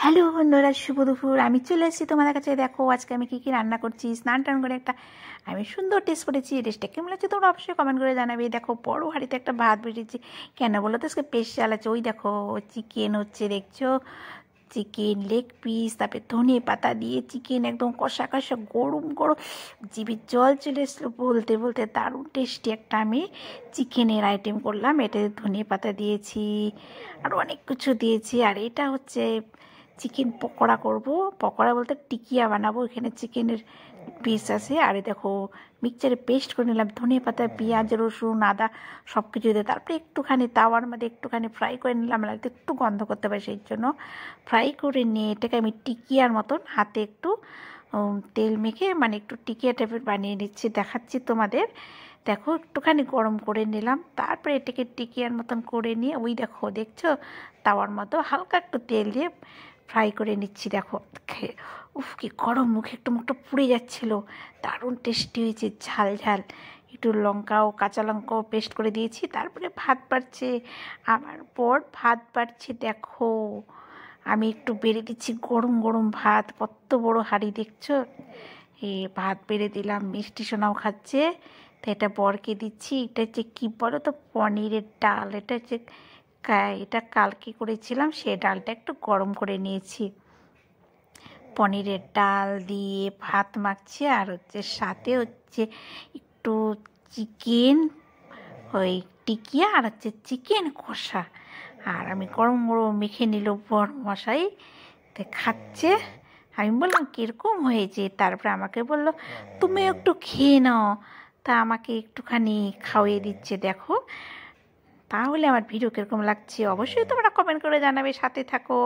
Hello বন্ধুরা, শুভ দুপুর। আমি চলে এসেছি তোমাদের কাছে। দেখো আজকে আমি কী কী রান্না করছি। স্নান টান করে একটা আমি সুন্দর টেস্ট করেছি। টেস্টটা কেমন লাগছে তোমরা অবশ্যই কমেন্ট করে জানাবে। দেখো বড় হাঁড়িতে একটা ভাত বেরিয়েছি। কেন বলো তো, আজকে স্পেশাল আছে। ওই দেখো চিকেন হচ্ছে, দেখছো, চিকেন লেগ পিস, তারপরে ধনে পাতা দিয়ে চিকেন একদম কষা কষা গরম গরম, জিভে জল চলে এসলো বলতে বলতে। দারুণ টেস্টি একটা আমি চিকেনের আইটেম করলাম। এটাতে ধনে পাতা দিয়েছি, আর অনেক কিছু দিয়েছি। আর এটা হচ্ছে চিকেন পকোড়া করব। পকোড়া বলতে টিকিয়া বানাবো। এখানে চিকেনের পিস আছে। আর দেখো মিক্সচারে পেস্ট করে নিলাম ধনে পাতা, পেঁয়াজ, রসুন, আদা সব কিছু দিয়ে। তারপরে একটুখানি তাওয়ার মধ্যে একটুখানি ফ্রাই করে নিলাম। লাগতে একটু গন্ধ করতে পারে, সেই জন্য ফ্রাই করে নিয়ে এটাকে আমি টিকিয়ার মতন হাতে একটু তেল মেখে মানে একটু টিকিয়া টাইপের বানিয়ে নিচ্ছি, দেখাচ্ছি তোমাদের। দেখো একটুখানি গরম করে নিলাম, তারপরে এটাকে টিকিয়ার মতন করে নিয়ে ওই দেখো দেখছো তাওয়ার মতো হালকা একটু তেল দিয়ে ফ্রাই করে নিচ্ছি। দেখো উফ কি গরম, মুখে একটু মুখটা পুড়ে যাচ্ছিল। দারুণ টেস্টি হয়েছে, ঝাল ঝাল। একটু লঙ্কাও কাঁচা লঙ্কাও পেস্ট করে দিয়েছি। তারপরে ভাত বাড়ছে আমার বর, ভাত বাড়ছে। দেখো আমি একটু বেড়ে দিচ্ছি গরম গরম ভাত। কত বড় হাঁড়ি দেখছো, এই ভাত বেড়ে দিলাম। মিষ্টি সোনাও খাচ্ছে, তো এটা বরকে দিচ্ছি। এটা হচ্ছে কী বলো তো, পনিরের ডাল। এটা হচ্ছে এটা কালকে করেছিলাম, সে ডালটা একটু গরম করে নিয়েছি। পনিরের ডাল দিয়ে ভাত মাখছি, আর হচ্ছে সাথে হচ্ছে একটু চিকেন, ওই টিকিয়া, আর হচ্ছে চিকেন কষা। আর আমি গরম গরম মেখে নিল বর মশাই, তো খাচ্ছে। আমি বললাম কীরকম হয়েছে, তারপরে আমাকে বললো তুমি একটু খেয়ে নাও। তা আমাকে একটুখানি খাওয়িয়ে দিচ্ছে। দেখো তাহলে আমার ভিডিও কীরকম লাগছে অবশ্যই তোমরা কমেন্ট করে জানাবে, সাথে থাকো।